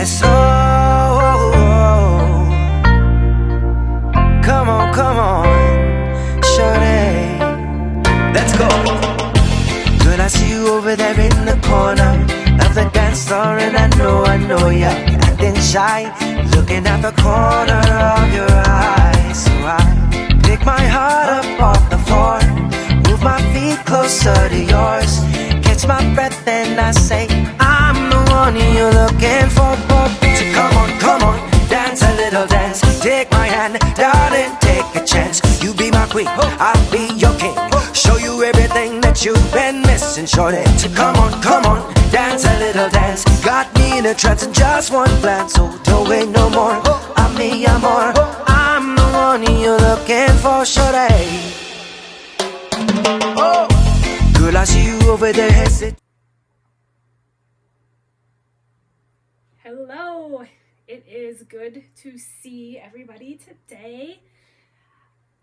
Yes, oh, come on, shorty, let's go. Girl, I see you over there in the corner of the dance floor, and I know you're acting shy, looking at the corner of your eyes. So I pick my heart up off the floor, move my feet closer to yours, catch my breath and I say, I'm the one you're looking for. So come on, dance a little dance. Take my hand, darling, take a chance. You be my queen, I'll be your king. Show you everything that you've been missing, shorty. So come on, dance a little dance. Got me in a trance in just one glance. So don't wait no more, I'm me, I'm more. I'm the one you're looking for, shorty. Oh, girl, I see you over there hesitate. Hello, it is good to see everybody today.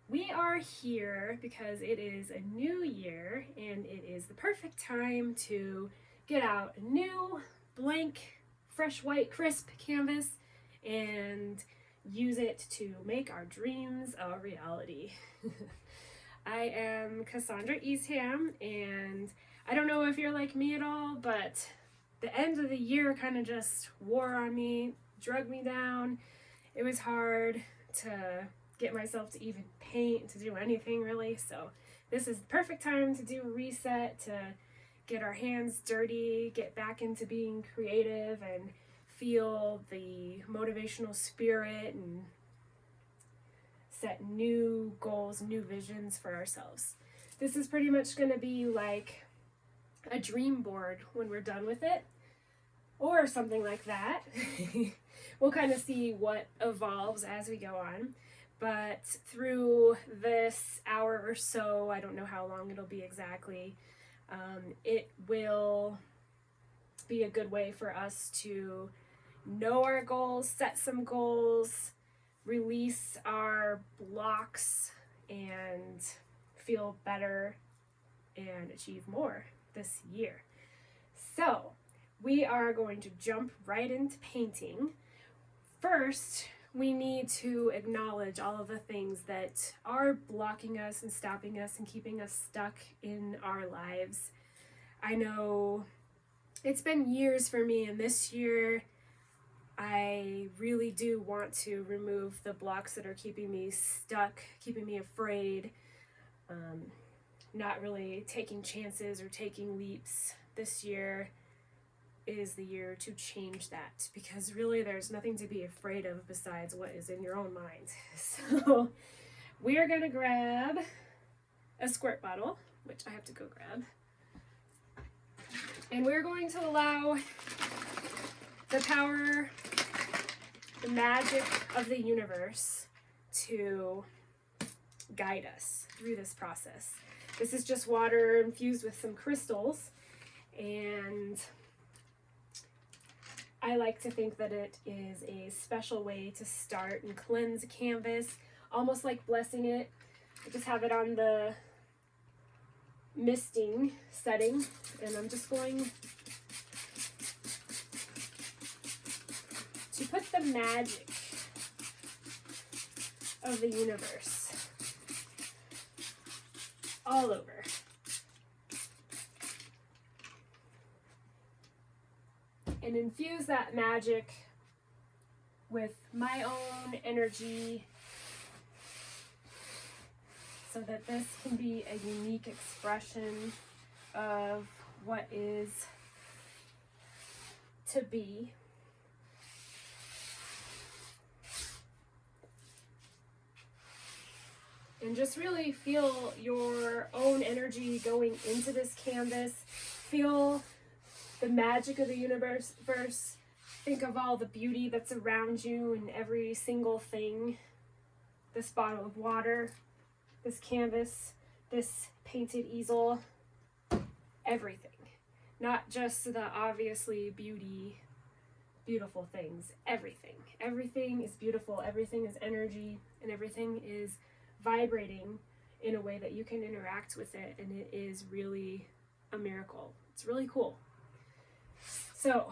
We are here because it is a new year and it is the perfect time to get out a new, blank, fresh white, crisp canvas and use it to make our dreams a reality. I am Cassandra Eastham, and I don't know if you're like me at all, but the end of the year kind of just wore on me, drug me down. It was hard to get myself to even paint, to do anything really. So this is the perfect time to do a reset, to get our hands dirty, get back into being creative and feel the motivational spirit and set new goals, new visions for ourselves. This is pretty much going to be like a dream board when we're done with it, or something like that. We'll kind of see what evolves as we go on. But through this hour or so, I don't know how long it'll be exactly, it will be a good way for us to know our goals, set some goals, release our blocks, and feel better and achieve more this year. So we are going to jump right into painting. First, we need to acknowledge all of the things that are blocking us and stopping us and keeping us stuck in our lives. I know it's been years for me, and this year I really do want to remove the blocks that are keeping me stuck, keeping me afraid, not really taking chances or taking leaps. This year is the year to change that, because really there's nothing to be afraid of besides what is in your own mind. So we are going to grab a squirt bottle, which I have to go grab, and we're going to allow the power, the magic of the universe to guide us through this process. This is just water infused with some crystals, and I like to think that it is a special way to start and cleanse a canvas, almost like blessing it. I just have it on the misting setting, and I'm just going to put the magic of the universe all over. And infuse that magic with my own energy so that this can be a unique expression of what is to be. And just really feel your own energy going into this canvas. Feel the magic of the universe. Think of all the beauty that's around you and every single thing. This bottle of water, this canvas, this painted easel, everything. Not just the obviously beautiful things. Everything. Everything is beautiful. Everything is energy, and everything is vibrating in a way that you can interact with it, and it is really a miracle. It's really cool. So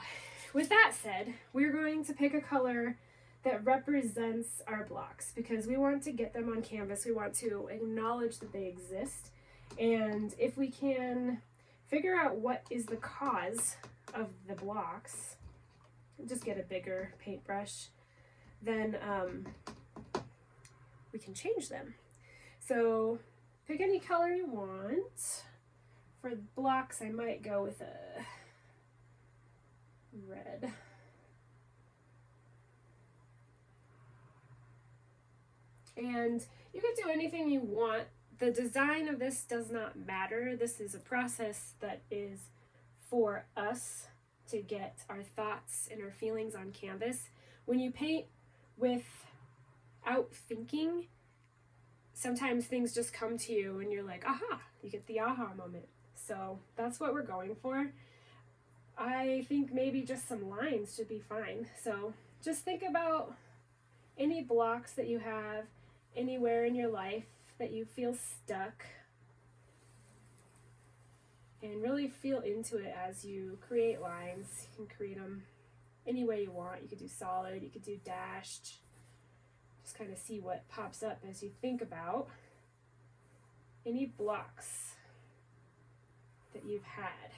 with that said, we're going to pick a color that represents our blocks because we want to get them on canvas. We want to acknowledge that they exist. And if we can figure out what is the cause of the blocks, just get a bigger paintbrush, then we can change them. So pick any color you want. For blocks, I might go with a red. And you can do anything you want. The design of this does not matter. This is a process that is for us to get our thoughts and our feelings on canvas. When you paint without thinking, sometimes things just come to you and you're like, aha, you get the aha moment. So that's what we're going for. I think maybe just some lines should be fine. So just think about any blocks that you have anywhere in your life that you feel stuck, and really feel into it as you create lines. You can create them any way you want. You could do solid, you could do dashed. Just kind of see what pops up as you think about any blocks that you've had.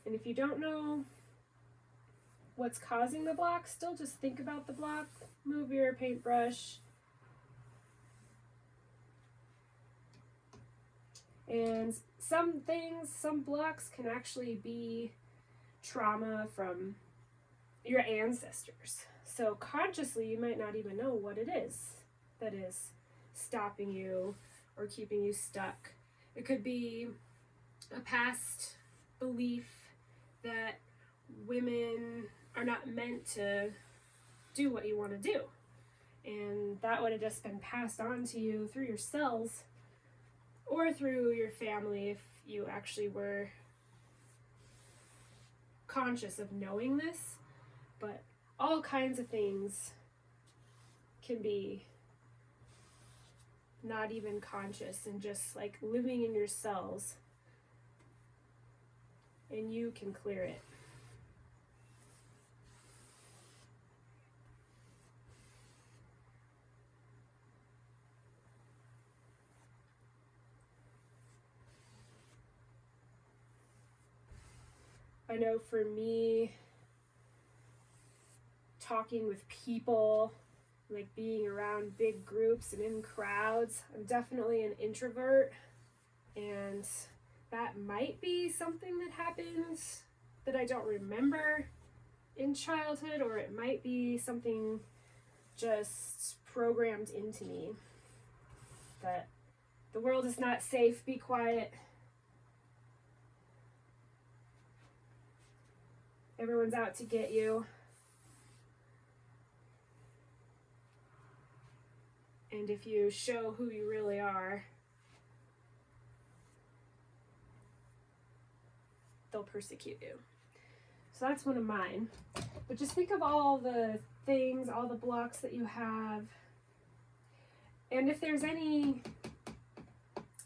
And if you don't know what's causing the block, still just think about the block, move your paintbrush, and some blocks can actually be trauma from your ancestors. So consciously, you might not even know what it is that is stopping you or keeping you stuck. It could be a past belief that women are not meant to do what you want to do. And that would have just been passed on to you through your cells or through your family if you actually were conscious of knowing this. But all kinds of things can be not even conscious and just like living in your cells, and you can clear it. I know for me, talking with people, like being around big groups and in crowds, I'm definitely an introvert, and that might be something that happens that I don't remember in childhood, or it might be something just programmed into me that the world is not safe, be quiet. Everyone's out to get you. And if you show who you really are, they'll persecute you. So that's one of mine. But just think of all the things, all the blocks that you have. And if there's any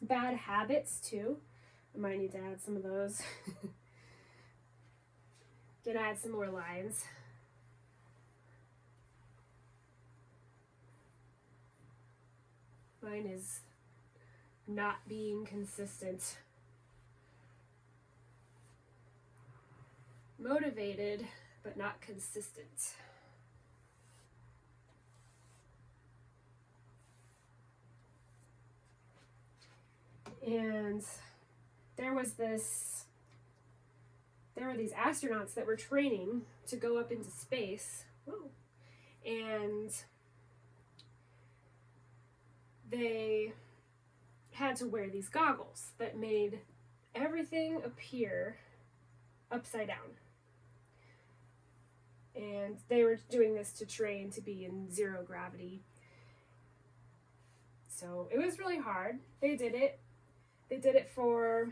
bad habits too, I might need to add some of those. Gonna add some more lines. Mine is not being consistent. Motivated, but not consistent. And there were these astronauts that were training to go up into space. Whoa. And they had to wear these goggles that made everything appear upside down. And they were doing this to train to be in zero gravity. So it was really hard. They did it. They did it for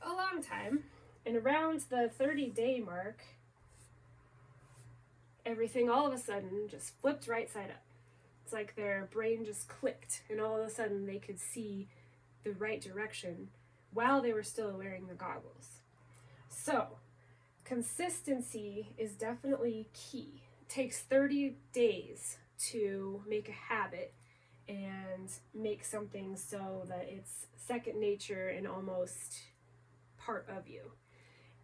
a long time. And around the 30-day mark, everything all of a sudden just flipped right side up. It's like their brain just clicked, and all of a sudden they could see the right direction while they were still wearing the goggles. So consistency is definitely key. It takes 30 days to make a habit and make something so that it's second nature and almost part of you.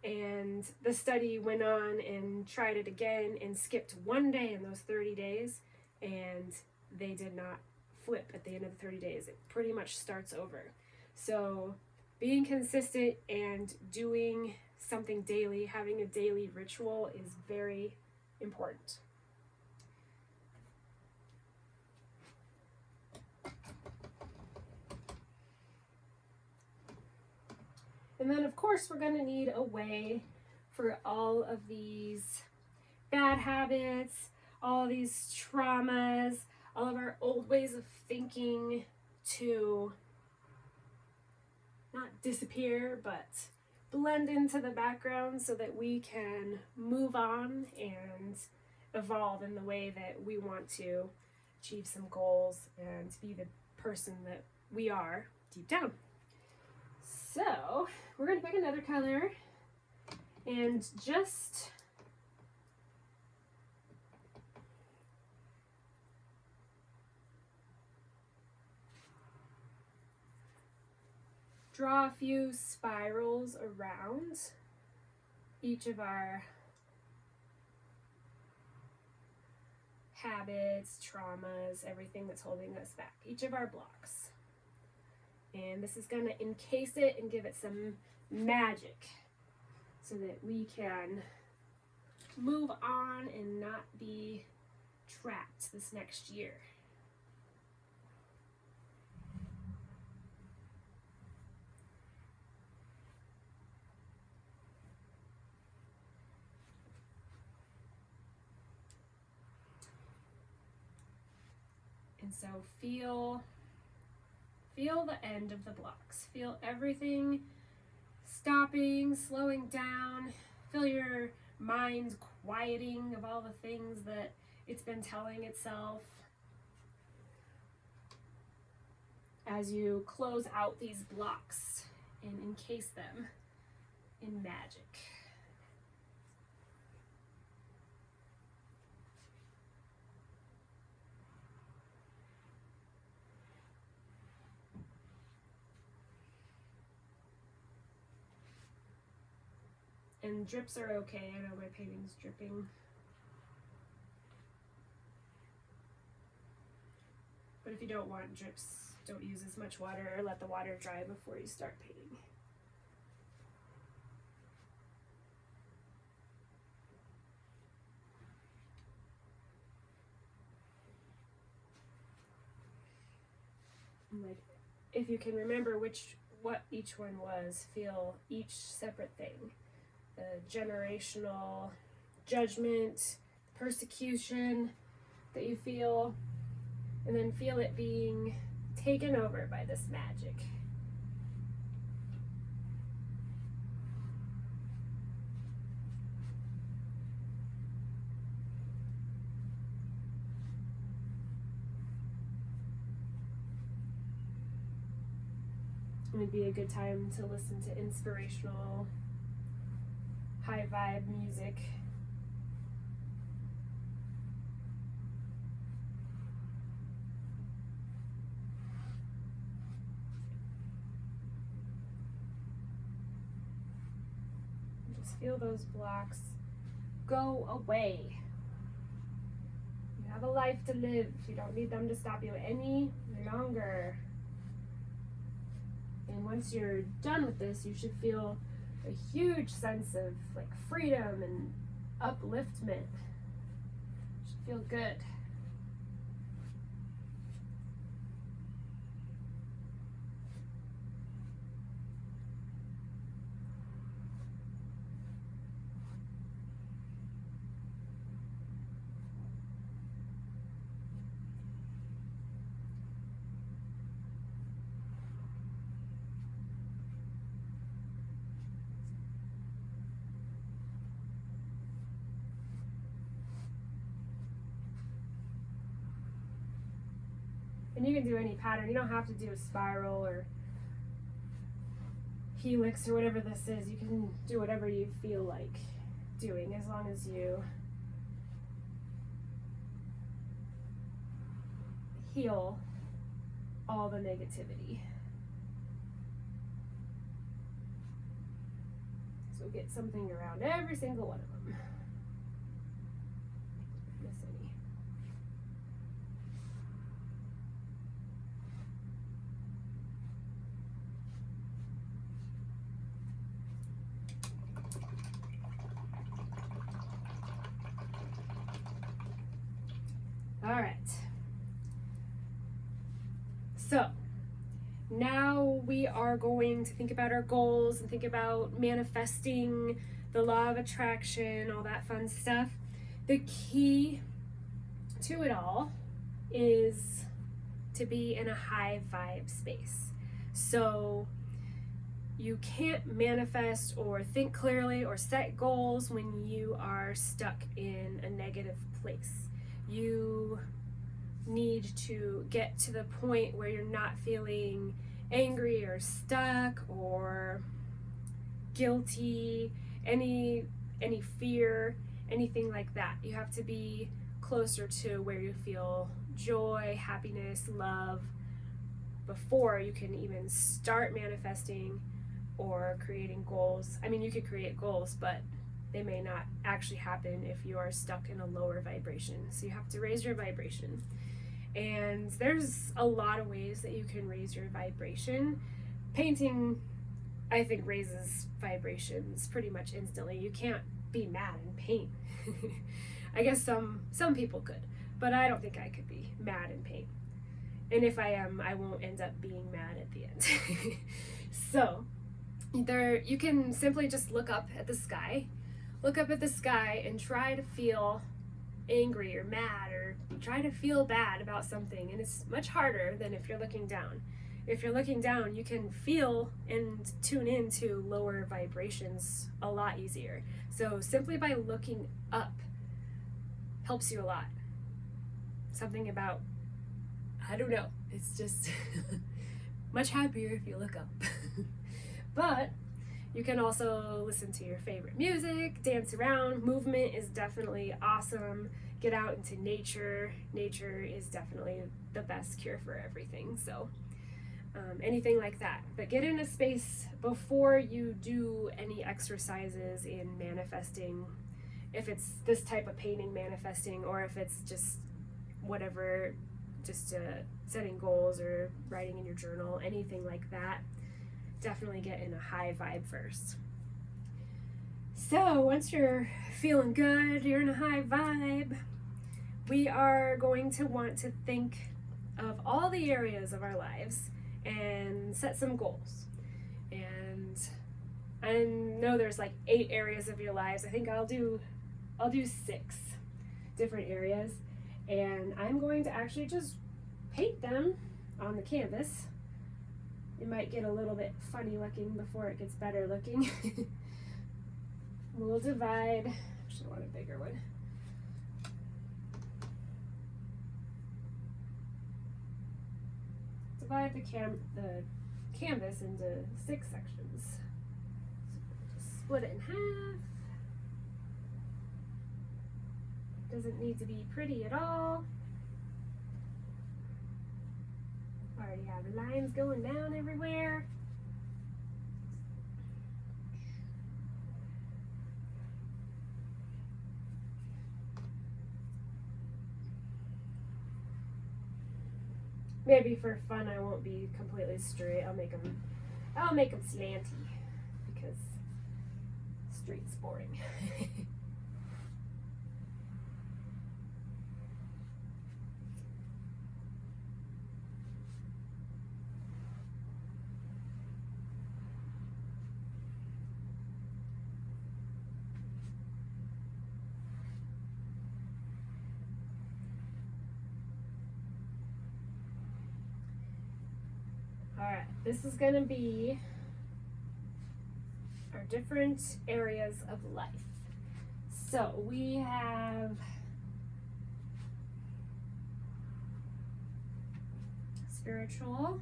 And the study went on and tried it again and skipped one day in those 30 days, and they did not flip at the end of the 30 days. It pretty much starts over. So being consistent and doing something daily, having a daily ritual is very important. And then, of course, we're going to need a way for all of these bad habits, all of these traumas, all of our old ways of thinking to not disappear, but blend into the background so that we can move on and evolve in the way that we want to achieve some goals and be the person that we are deep down. So we're going to pick another color and just draw a few spirals around each of our habits, traumas, everything that's holding us back, each of our blocks. And this is going to encase it and give it some magic so that we can move on and not be trapped this next year. And so feel the end of the blocks. Feel everything stopping, slowing down. Feel your mind quieting of all the things that it's been telling itself as you close out these blocks and encase them in magic. And drips are okay. I know my painting's dripping. But if you don't want drips, don't use as much water or let the water dry before you start painting. And like, if you can remember what each one was, feel each separate thing. The generational judgment, persecution that you feel, and then feel it being taken over by this magic. It would be a good time to listen to inspirational, high vibe music. Just feel those blocks go away. You have a life to live. You don't need them to stop you any longer. And once you're done with this, you should feel a huge sense of like freedom and upliftment. You should feel good. And you can do any pattern. You don't have to do a spiral or helix or whatever this is. You can do whatever you feel like doing as long as you heal all the negativity. So get something around every single one of them. Miss any. All right. So now we are going to think about our goals and think about manifesting the law of attraction, all that fun stuff. The key to it all is to be in a high vibe space. So you can't manifest or think clearly or set goals when you are stuck in a negative place. You need to get to the point where you're not feeling angry or stuck or guilty, any fear, anything like that. You have to be closer to where you feel joy, happiness, love before you can even start manifesting or creating goals. I mean, you could create goals, but they may not actually happen if you are stuck in a lower vibration. So you have to raise your vibration. And there's a lot of ways that you can raise your vibration. Painting, I think, raises vibrations pretty much instantly. You can't be mad and paint. I guess some people could, but I don't think I could be mad and paint. And if I am, I won't end up being mad at the end. So you can simply just look up at the sky and try to feel angry or mad or try to feel bad about something, and it's much harder than if you're looking down. If you're looking down, you can feel and tune into lower vibrations a lot easier. So simply by looking up helps you a lot. Something about, I don't know, it's just much happier if you look up. But you can also listen to your favorite music, dance around. Movement is definitely awesome. Get out into nature. Nature is definitely the best cure for everything. So anything like that. But get in a space before you do any exercises in manifesting. If it's this type of painting manifesting, or if it's just whatever, just setting goals or writing in your journal, anything like that. Definitely get in a high vibe first. So once you're feeling good, you're in a high vibe, we are going to want to think of all the areas of our lives and set some goals. And I know there's like 8 areas of your lives. I think I'll do 6 different areas, and I'm going to actually just paint them on the canvas. It might get a little bit funny looking before it gets better looking. We'll divide, actually I want a bigger one. Divide the canvas into 6 sections. So just split it in half. Doesn't need to be pretty at all. Already have lines going down everywhere. Maybe for fun I won't be completely straight. I'll make them slanty because straight's boring. Alright, this is going to be our different areas of life. So we have spiritual,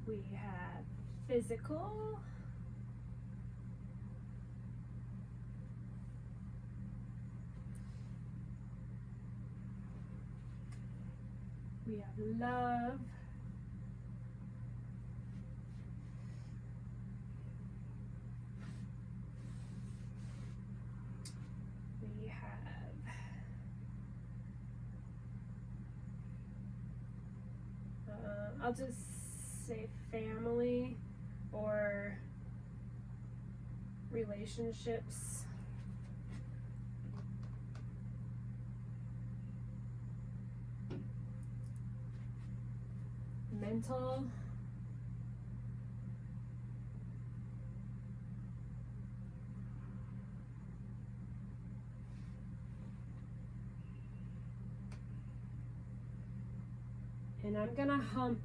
We have physical. We have love. We have I'll just say family or relationships. Mental. And I'm gonna hump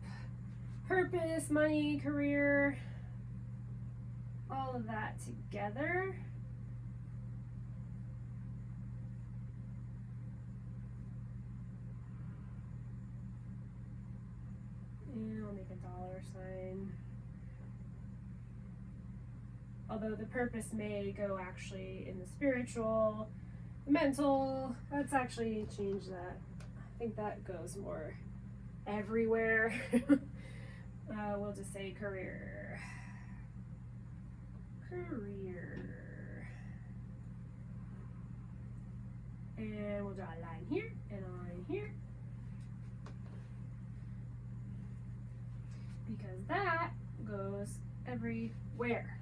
purpose, money, career, all of that together. And I'll make a dollar sign. Although the purpose may go actually in the spiritual, the mental, let's actually change that. I think that goes more everywhere. We'll just say career. Career. And we'll draw a line here and a line here. Because that goes everywhere.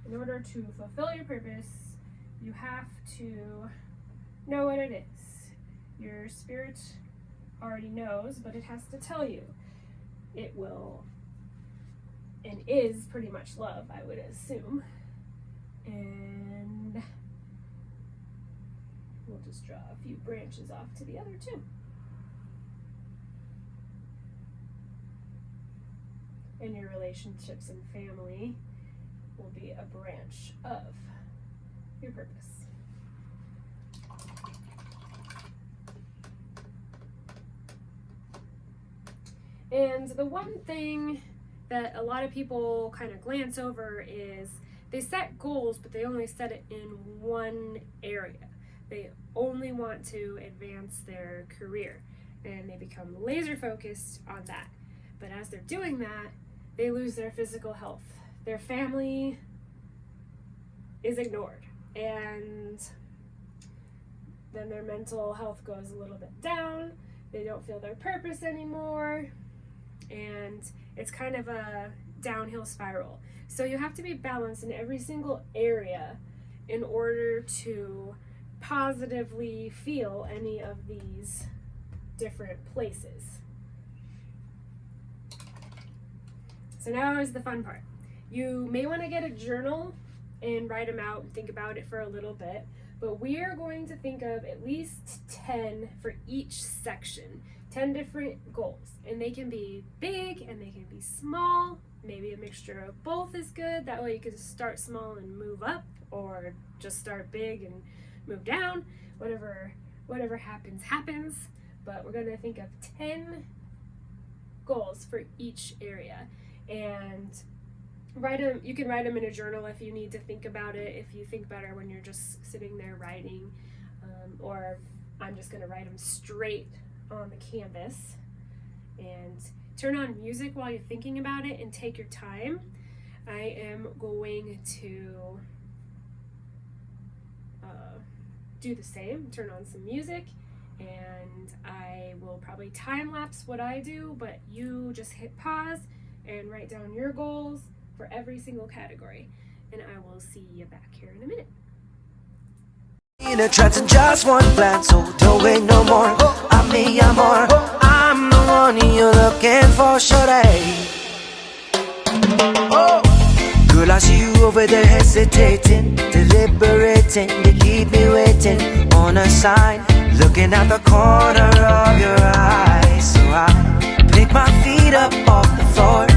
In order to fulfill your purpose, you have to know what it is. Your spirit already knows, but it has to tell you. It will and is pretty much love, I would assume. And we'll just draw a few branches off to the other two. And your relationships and family will be a branch of your purpose. And the one thing that a lot of people kind of glance over is they set goals, but they only set it in one area. They only want to advance their career, and they become laser focused on that. But as they're doing that, they lose their physical health. Their family is ignored, and then their mental health goes a little bit down. They don't feel their purpose anymore, and it's kind of a downhill spiral. So you have to be balanced in every single area in order to positively feel any of these different places. So now is the fun part. You may want to get a journal and write them out and think about it for a little bit, but we are going to think of at least 10 for each section, 10 different goals, and they can be big and they can be small. Maybe a mixture of both is good. That way you can start small and move up, or just start big and move down. Whatever happens. But we're going to think of 10 goals for each area, and write them. You can write them in a journal if you need to think about it, if you think better when you're just sitting there writing, or I'm just going to write them straight on the canvas. And turn on music while you're thinking about it and take your time. I am going to do the same, turn on some music, and I will probably time lapse what I do, but you just hit pause and write down your goals for every single category, and I will see you back here in a minute. In a trance in just one glance, so don't wait no more. I'm me, amor. I'm the one you're looking for, shorty. Oh, girl, I see you over there hesitating, deliberating. You keep me waiting on a sign, looking at the corner of your eye. So I pick my feet up off the floor,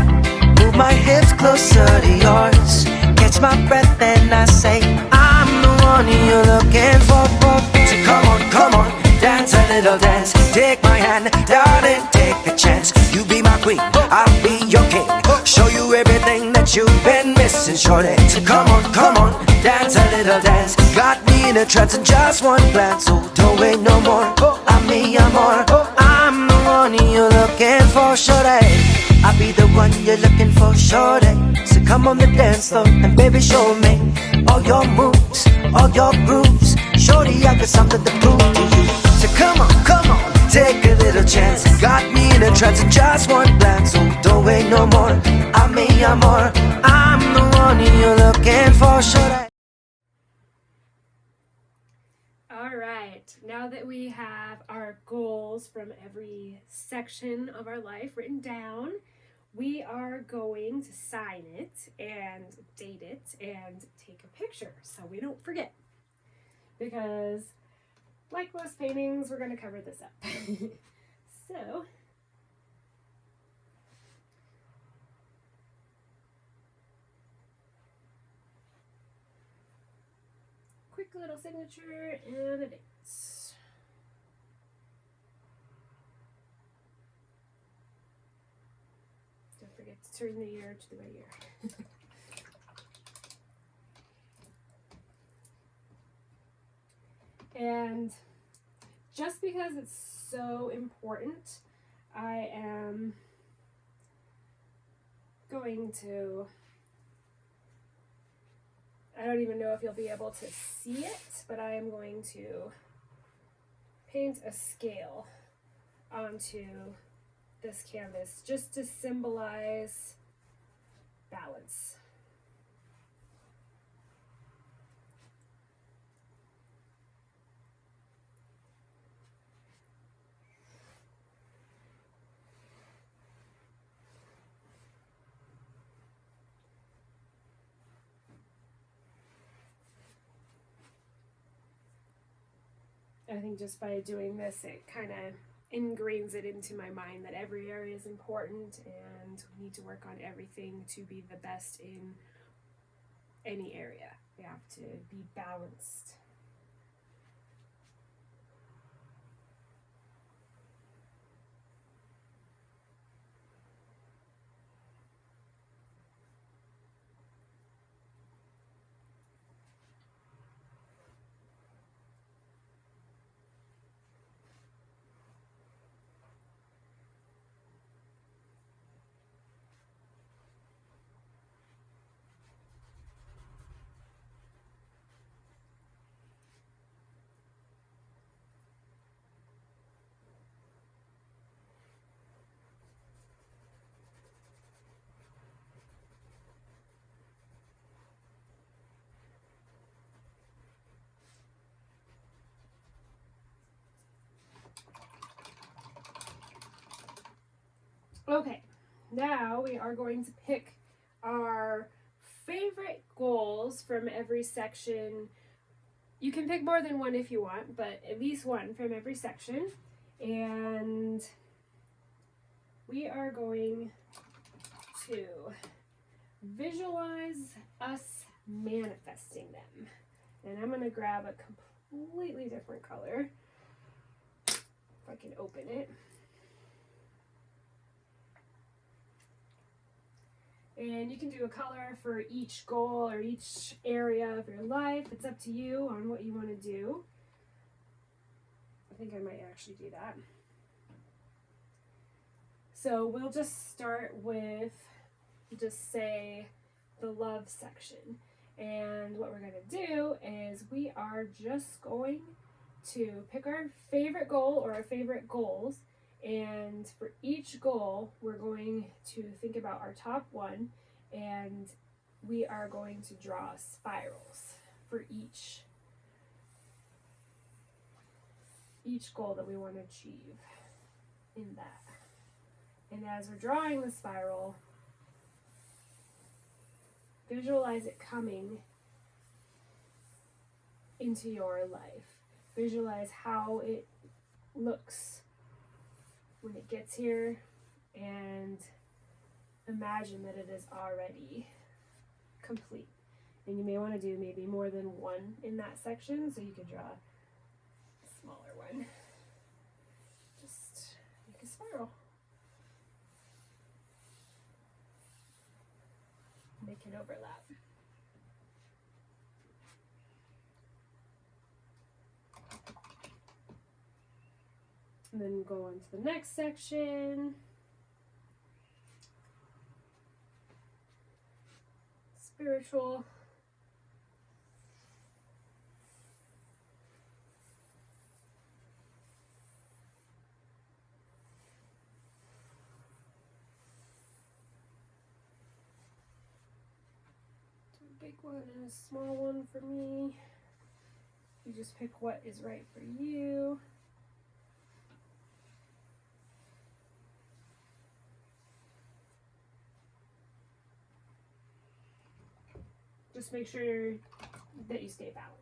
move my hips closer to yours, catch my breath and I say, I'm the one you're looking for. So come on, dance a little. little dance. Take my hand, darling, take a chance. You be my queen, I'll be your king. Show you everything that you've been missing, shorty. So come on, dance a little dance. Got me in a trance in just one glance. So don't wait no more, I'm me, I'm more. I'm the one you're looking for, shorty. I'll be the one you're looking for, shorty. So come on the dance floor and baby show me all your moves, all your grooves. Shorty, I got something to prove to you. So come on, take a little chance. Got me in a trance in just one glance. So don't wait no more, I'm me, I'm more. I'm the one you're looking for, shorty. All right, now that we have our goals from every section of our life written down, we are going to sign it and date it and take a picture so we don't forget. Because, like most paintings, we're going to cover this up. So, quick little signature and a date. Don't forget to turn the year to the right year. And just because it's so important, I am going to, I don't even know if you'll be able to see it, but I am going to paint a scale onto this canvas just to symbolize balance. I think just by doing this, it kind of ingrains it into my mind that every area is important and we need to work on everything to be the best in any area. We have to be balanced. Okay, now we are going to pick our favorite goals from every section. You can pick more than one if you want, but at least one from every section. And we are going to visualize us manifesting them. And I'm going to grab a completely different color, if I can open it. And you can do a color for each goal or each area of your life. It's up to you on what you want to do. I think I might actually do that. So we'll just start with, just say, the love section. And what we're going to do is we are just going to pick our favorite goal or our favorite goals. And for each goal, we're going to think about our top one, and we are going to draw spirals for each goal that we want to achieve in that. And as we're drawing the spiral, visualize it coming into your life. Visualize how it looks when it gets here, and imagine that it is already complete. And you may want to do maybe more than one in that section, so you could draw a smaller one. can overlap. And then go on to the next section. Spiritual. A big one and a small one for me. You just pick what is right for you. Just make sure that you stay balanced.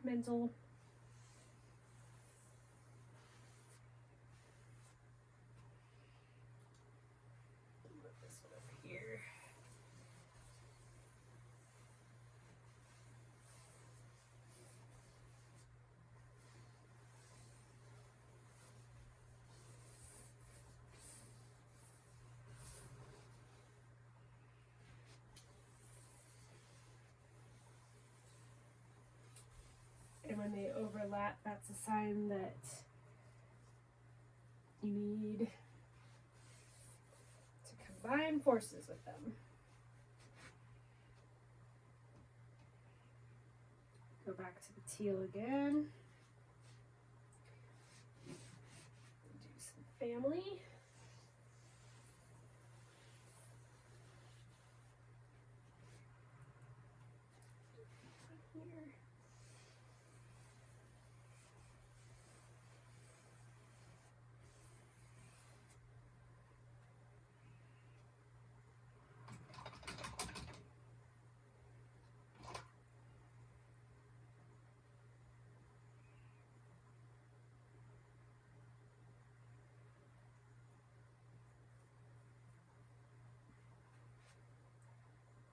Mental. Put this one over here. And when they overlap, that's a sign that you need to combine forces with them. Go back to the teal again. Do some family. Here.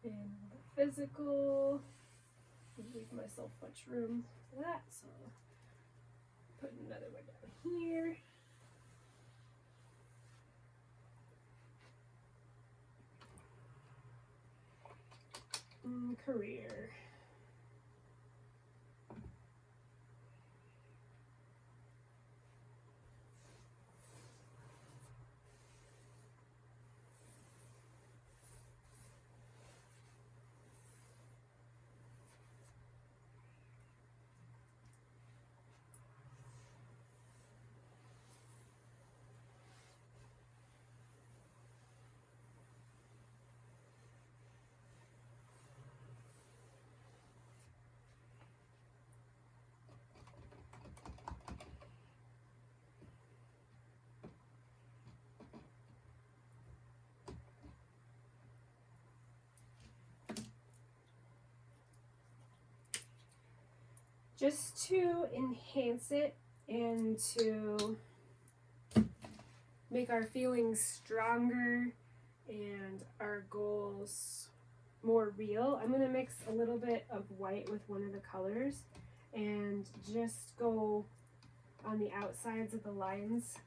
And the physical, leave myself much room for that, so I'll put another one down here. Career. Just to enhance it and to make our feelings stronger and our goals more real, I'm going to mix a little bit of white with one of the colors and just go on the outsides of the lines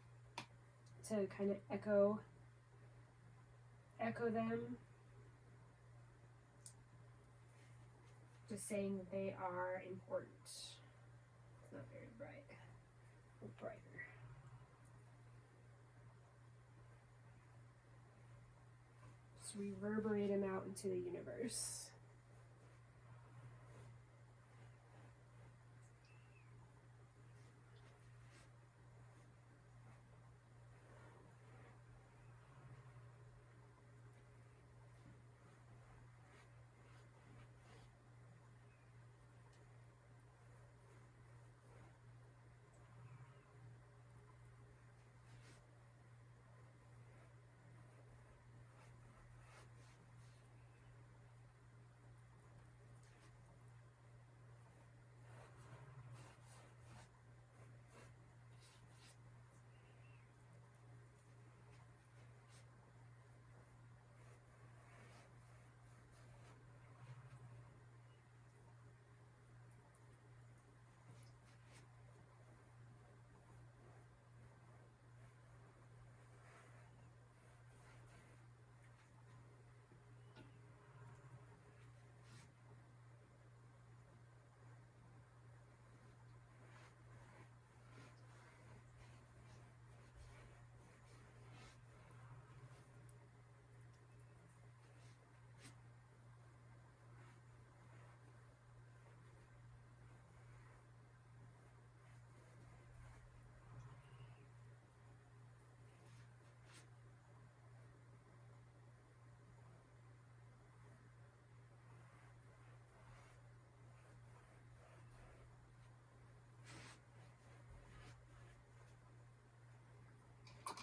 to kind of echo them. Just saying that they are important. It's not very bright. A little brighter. Just reverberate them out into the universe.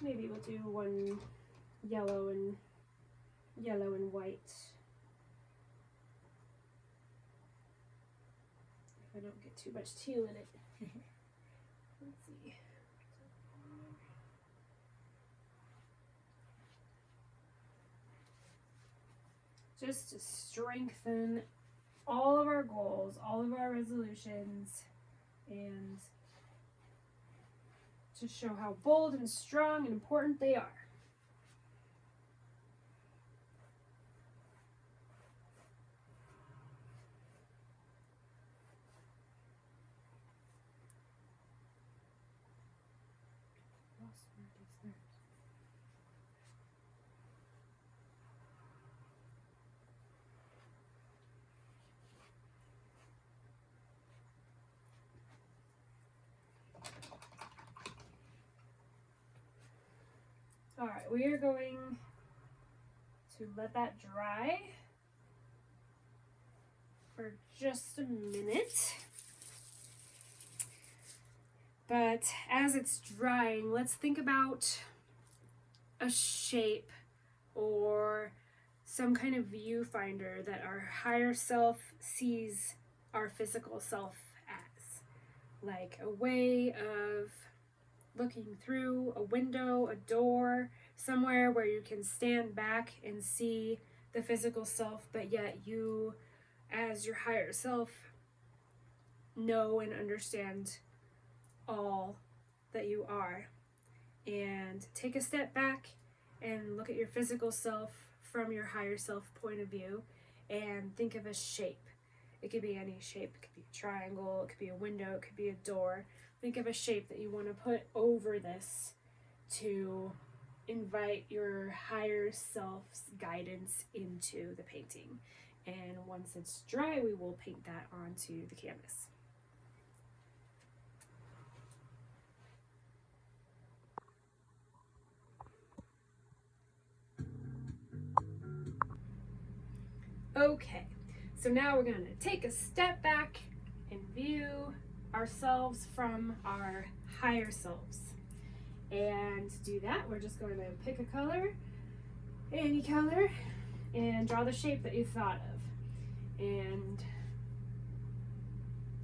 Maybe we'll do one yellow and white. If I don't get too much teal in it. Let's see. Just to strengthen all of our goals, all of our resolutions, and to show how bold and strong and important they are. All right, we are going to let that dry for just a minute. But as it's drying, let's think about a shape or some kind of viewfinder that our higher self sees our physical self as. Like a way of looking through a window, a door, somewhere where you can stand back and see the physical self, but yet you, as your higher self, know and understand all that you are. And take a step back and look at your physical self from your higher self point of view and think of a shape. It could be any shape. It could be a triangle, it could be a window, it could be a door. Think of a shape that you want to put over this to invite your higher self's guidance into the painting. And once it's dry, we will paint that onto the canvas. Okay, so now we're going to take a step back and view ourselves from our higher selves. And to do that, we're just going to pick a color, any color, and draw the shape that you thought of. And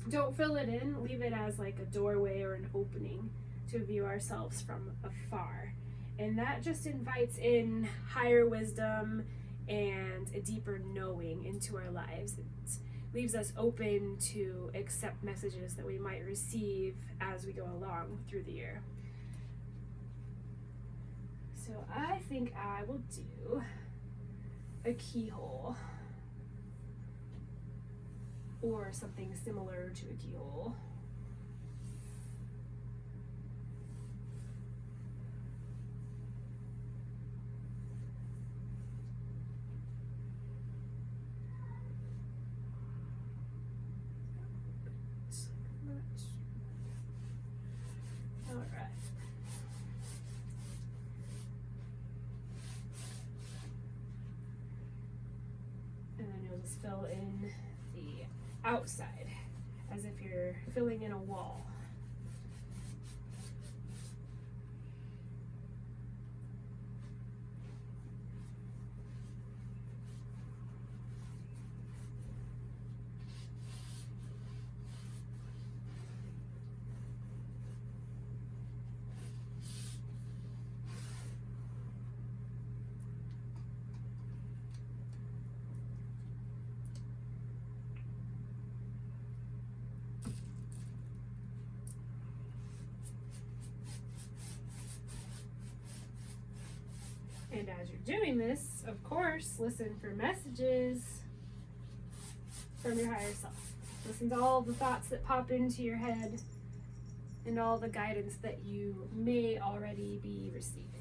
don't fill it in, leave it as like a doorway or an opening to view ourselves from afar. And that just invites in higher wisdom and a deeper knowing into our lives. It leaves us open to accept messages that we might receive as we go along through the year. So I think I will do a keyhole or something similar to a keyhole. All right. And then you'll just fill in the outside as if you're filling in a wall. And as you're doing this, of course, listen for messages from your higher self. Listen to all the thoughts that pop into your head and all the guidance that you may already be receiving.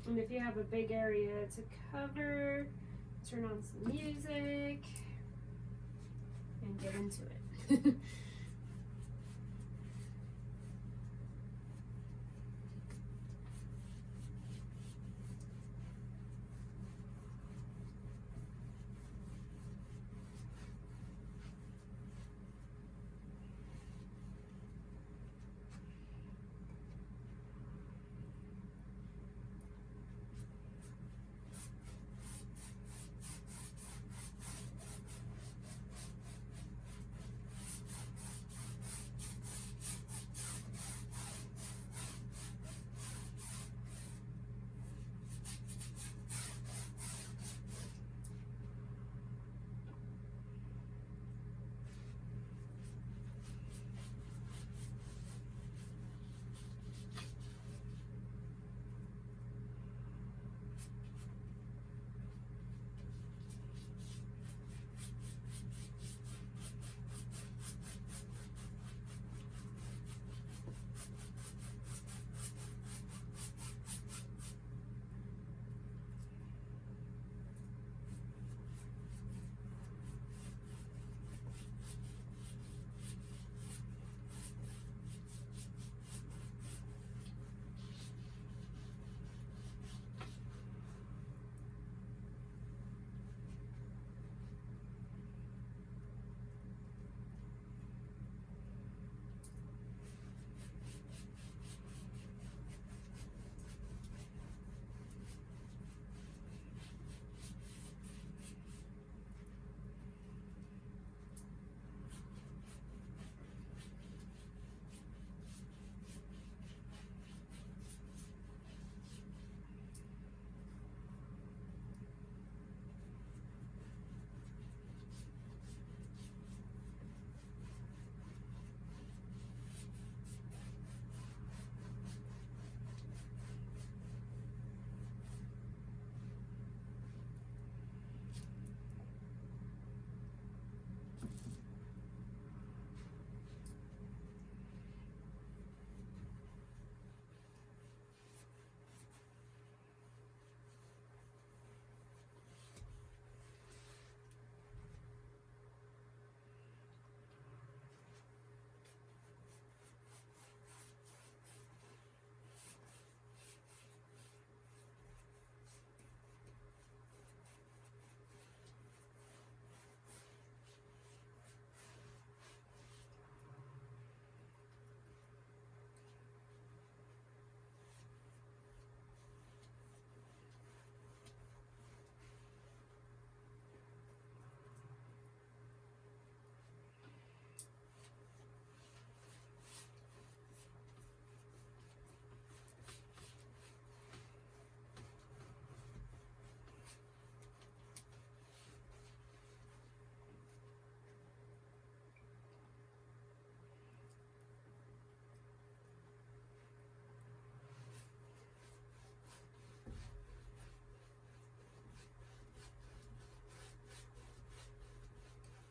And if you have a big area to cover, turn on some music and get into it.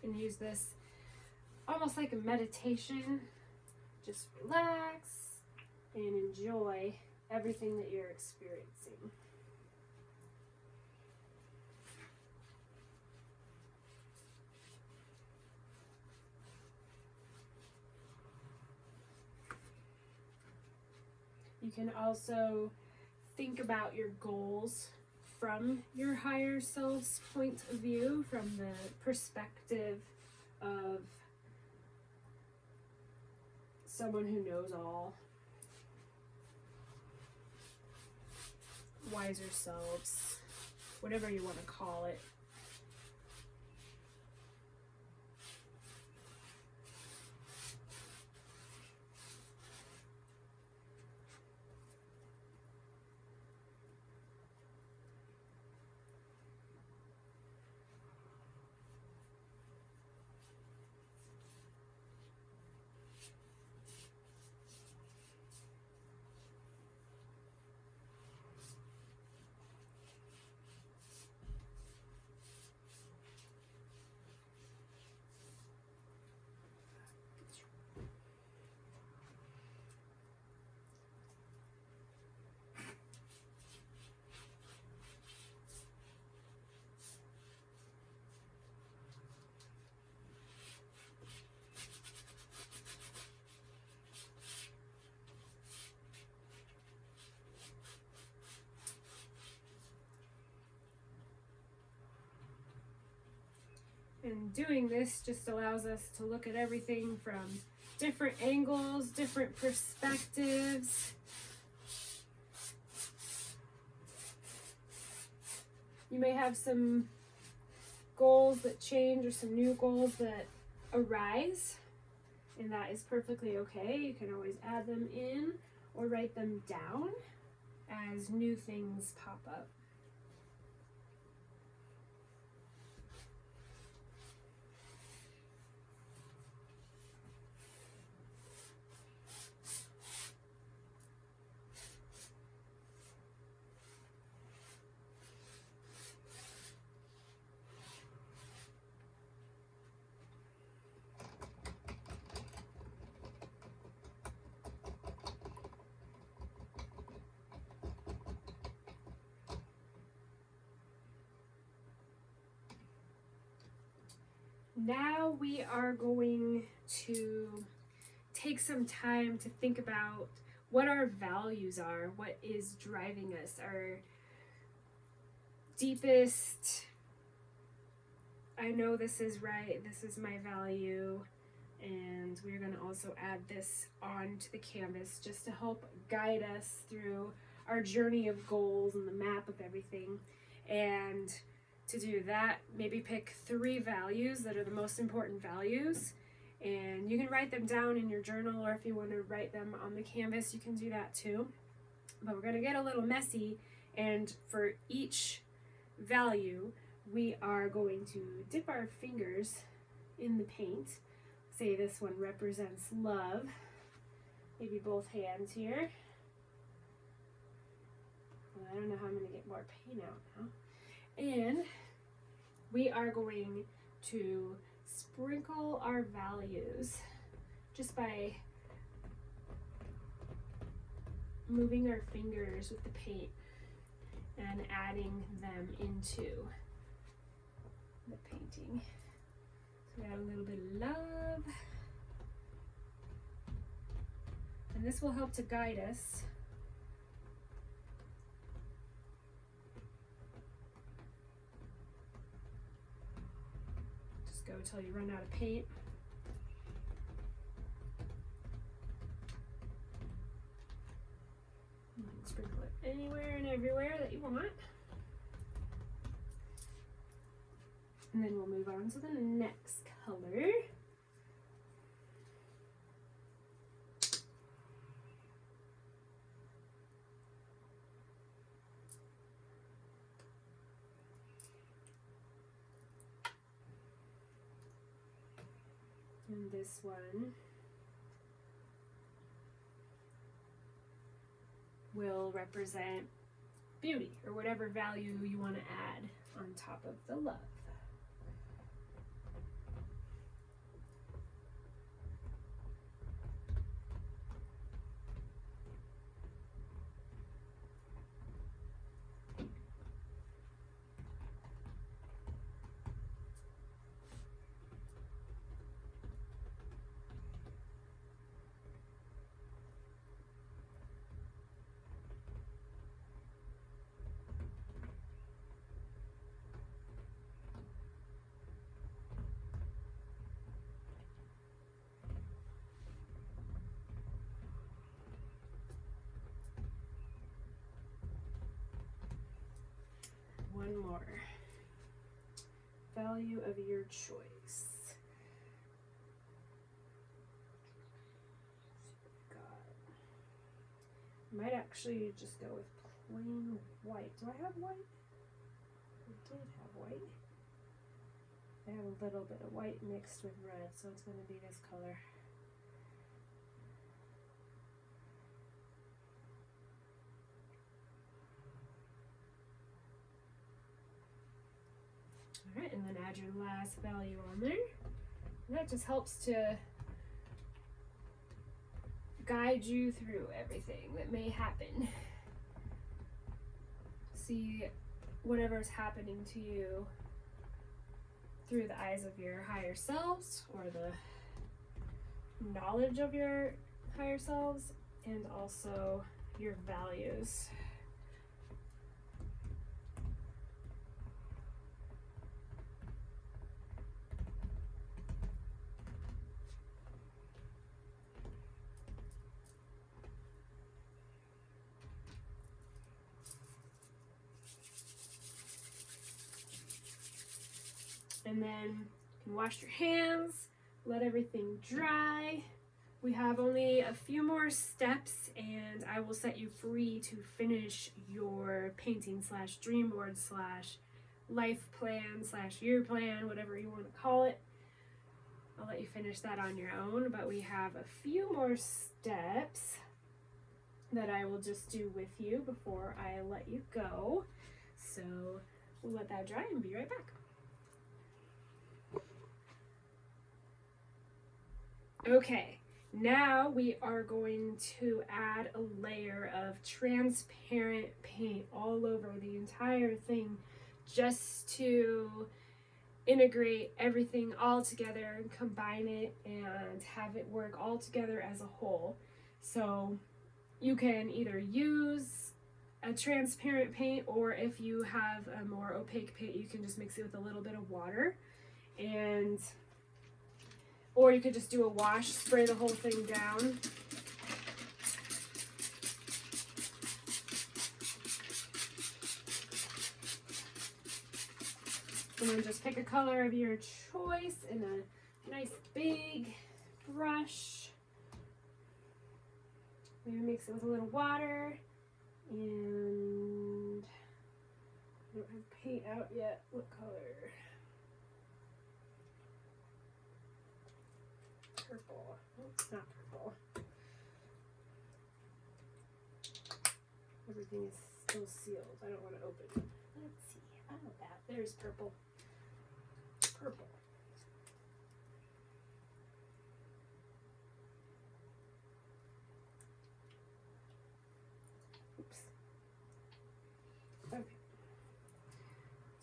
And use this almost like a meditation. Just relax and enjoy everything that you're experiencing. You can also think about your goals from your higher self's point of view, from the perspective of someone who knows all. Wiser selves, whatever you want to call it. And doing this just allows us to look at everything from different angles, different perspectives. You may have some goals that change or some new goals that arise, and that is perfectly okay. You can always add them in or write them down as new things pop up. Now we are going to take some time to think about what our values are, what is driving us, our deepest, I know this is right, this is my value, and we're going to also add this onto the canvas just to help guide us through our journey of goals and the map of everything. And to do that, maybe pick 3 values that are the most important values, and you can write them down in your journal, or if you want to write them on the canvas, you can do that too. But we're going to get a little messy, and for each value, we are going to dip our fingers in the paint. Say this one represents love. Maybe both hands here. Well, I don't know how I'm going to get more paint out now. And we are going to sprinkle our values just by moving our fingers with the paint and adding them into the painting. So we got a little bit of love. And this will help to guide us. Just go till you run out of paint. You can sprinkle it anywhere and everywhere that you want. And then we'll move on to the next color. And this one will represent beauty, or whatever value you want to add on top of the love. One more. Value of your choice. Might actually just go with plain white. Do I have white? I did have white. I have a little bit of white mixed with red, so it's going to be this color. Alright, and then add your last value on there. And that just helps to guide you through everything that may happen. See whatever's happening to you through the eyes of your higher selves, or the knowledge of your higher selves, and also your values. And then you can wash your hands, let everything dry. We have only a few more steps and I will set you free to finish your painting slash dream board slash life plan slash year plan, whatever you want to call it. I'll let you finish that on your own, but we have a few more steps that I will just do with you before I let you go. So we'll let that dry and be right back. Okay, now we are going to add a layer of transparent paint all over the entire thing just to integrate everything all together and combine it and have it work all together as a whole. So you can either use a transparent paint, or if you have a more opaque paint, you can just mix it with a little bit of water, and or you could just do a wash, spray the whole thing down. And then just pick a color of your choice in a nice big brush. Maybe mix it with a little water. And I don't have paint out yet. What color? Purple. Oh, it's not purple. Everything is still sealed. I don't want to open it. Let's see. Oh, that. There's purple. Purple. Oops. Okay.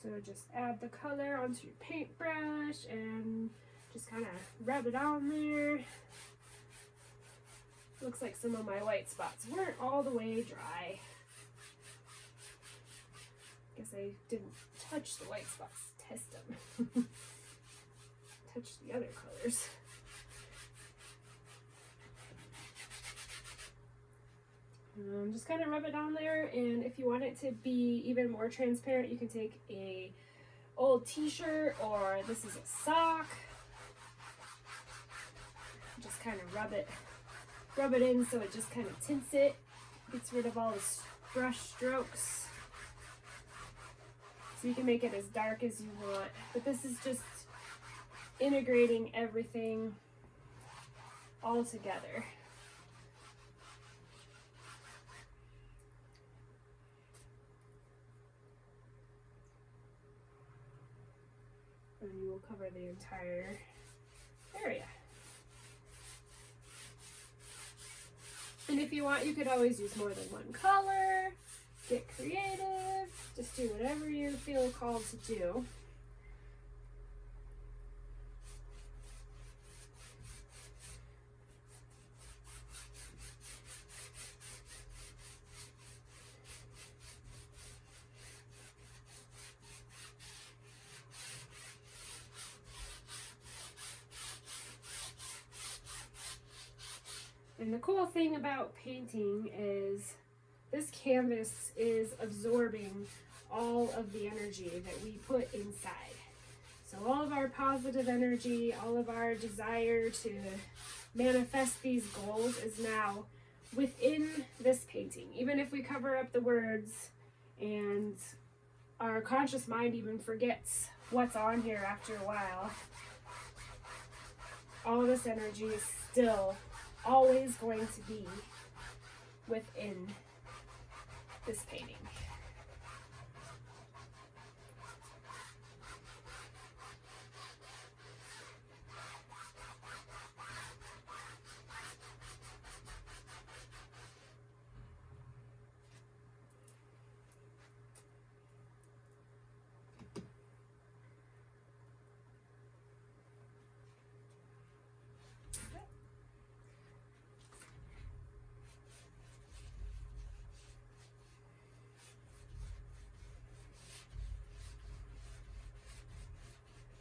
So just add the color onto your paintbrush and just kind of rub it on there. Looks like some of my white spots weren't all the way dry. Guess I didn't touch the white spots, test them. Touch the other colors. Just kind of rub it on there, and if you want it to be even more transparent, you can take a old t-shirt, or this is a sock. Just kind of rub it in so it just kind of tints it, gets rid of all the brush strokes. So you can make it as dark as you want, but this is just integrating everything all together. And you will cover the entire area. And if you want, you could always use more than one color. Get creative. Just do whatever you feel called to do. And the cool thing about painting is this canvas is absorbing all of the energy that we put inside. So all of our positive energy, all of our desire to manifest these goals is now within this painting. Even if we cover up the words and our conscious mind even forgets what's on here after a while, all of this energy is still always going to be within this painting.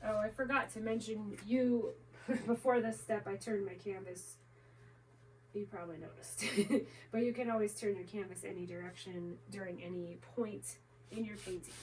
Oh, I forgot to mention you, before this step I turned my canvas. You probably noticed. But you can always turn your canvas any direction during any point in your painting.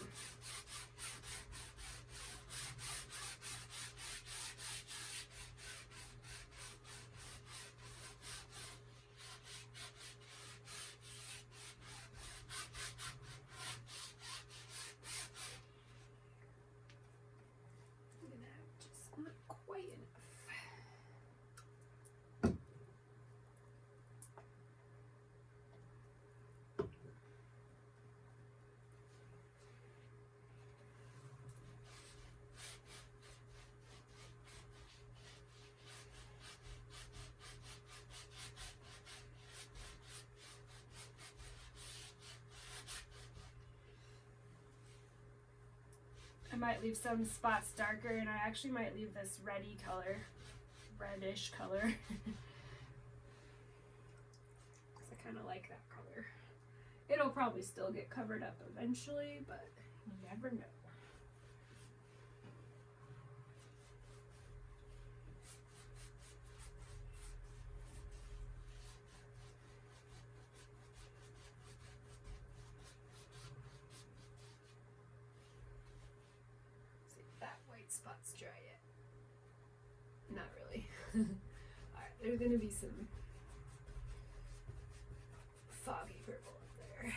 I might leave some spots darker, and I actually might leave this reddish color. Because I kind of like that color. It'll probably still get covered up eventually, but you never know. See if that white spot's dry yet. Not really. Alright, there's gonna be some foggy purple up there.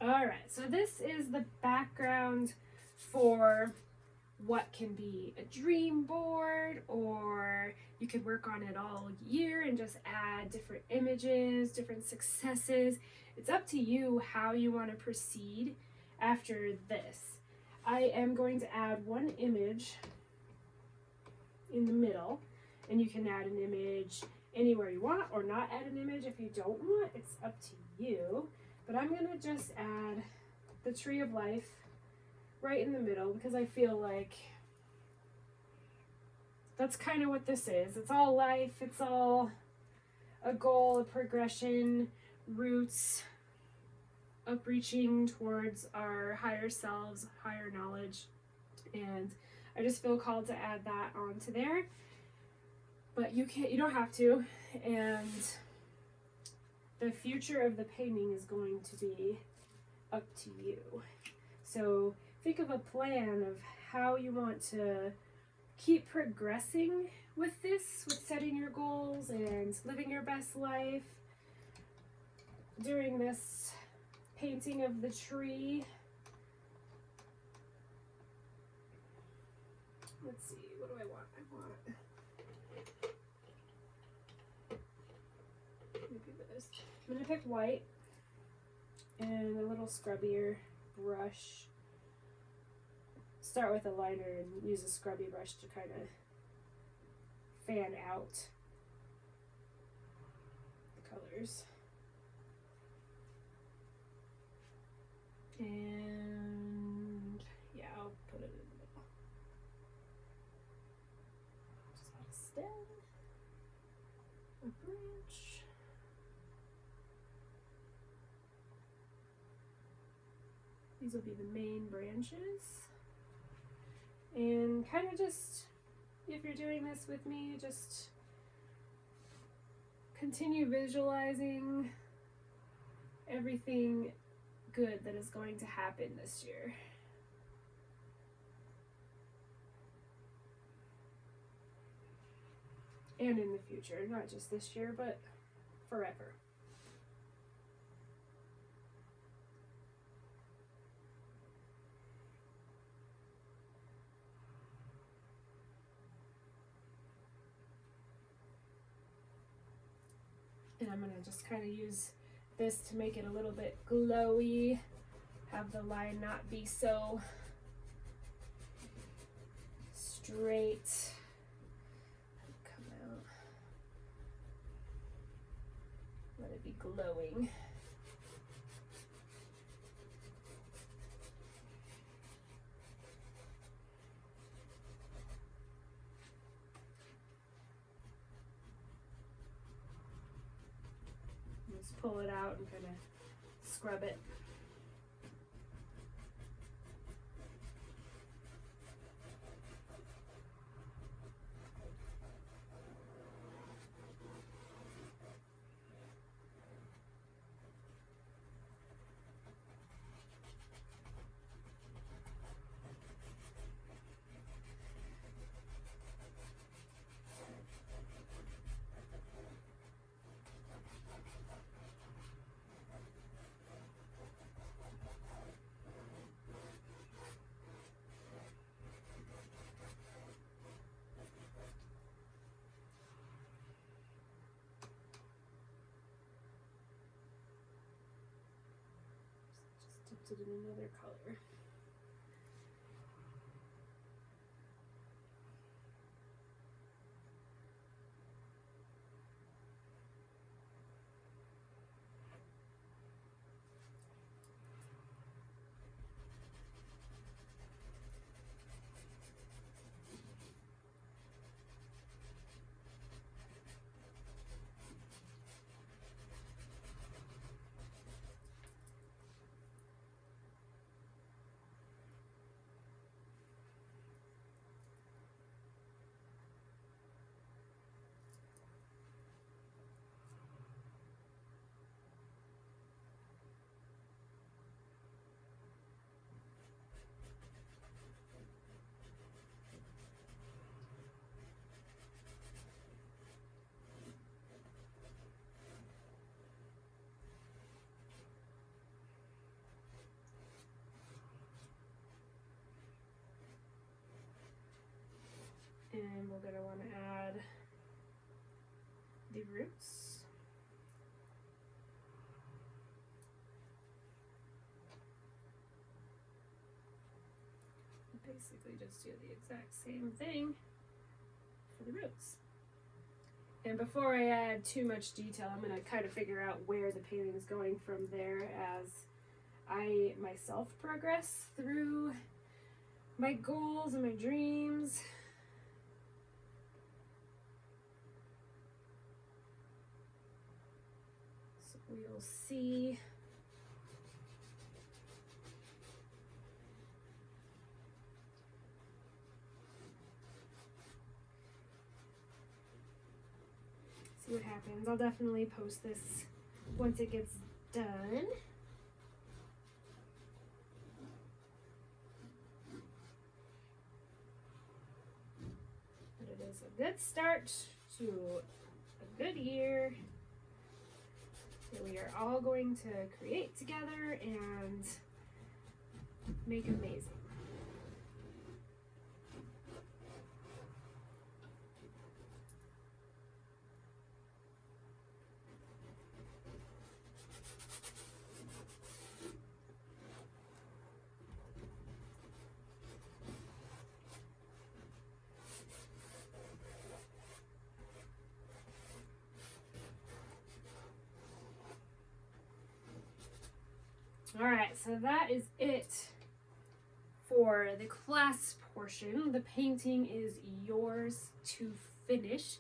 Alright, so this is the background for what can be a dream board, or you could work on it all year and just add different images, different successes. It's up to you how you want to proceed after this. I am going to add one image in the middle, and you can add an image anywhere you want or not add an image if you don't want. It's up to you. But I'm going to just add the tree of life right in the middle because I feel like that's kind of what this is. It's all life. It's all a goal, a progression, roots, upreaching towards our higher selves, higher knowledge. And I just feel called to add that onto there. But you don't have to. And the future of the painting is going to be up to you. So think of a plan of how you want to keep progressing with this, with setting your goals and living your best life during this painting of the tree. Let's see, what do I want? I'm going to pick white and a little scrubbier brush. Start with a liner and use a scrubby brush to kind of fan out the colors. And yeah, I'll put it in the middle. Just add a stem, a branch. These will be the main branches. And kind of just, if you're doing this with me, just continue visualizing everything good that is going to happen this year. And in the future, not just this year, but forever. And I'm going to just kind of use this to make it a little bit glowy, have the line not be so straight. Come out. Let it be glowing. Just pull it out and kind of scrub it. paint it in another color. And we're going to want to add the roots. Basically just do the exact same thing for the roots. And before I add too much detail, I'm going to kind of figure out where the painting is going from there as I myself progress through my goals and my dreams. So we'll see. See what happens. I'll definitely post this once it gets done. But it is a good start to a good year that we are all going to create together and make amazing. All right, so that is it for the class portion. The painting is yours to finish,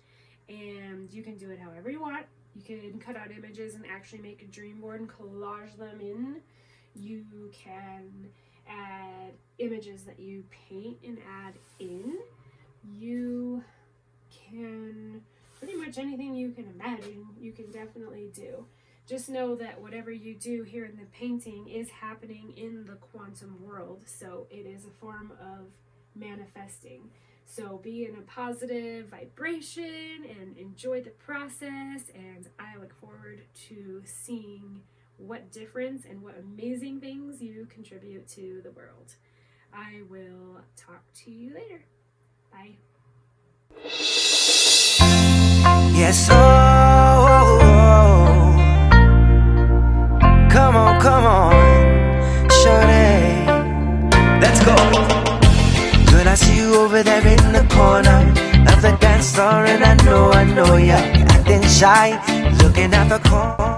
and you can do it however you want. You can cut out images and actually make a dream board and collage them in. You can add images that you paint and add in. You can pretty much anything you can imagine, you can definitely do. Just know that whatever you do here in the painting is happening in the quantum world, so it is a form of manifesting. So be in a positive vibration and enjoy the process, and I look forward to seeing what difference and what amazing things you contribute to the world. I will talk to you later. Bye. Yes, come on, shorty, let's go. Girl, I see you over there in the corner of the dance floor, and I know you're acting shy, looking at the corner.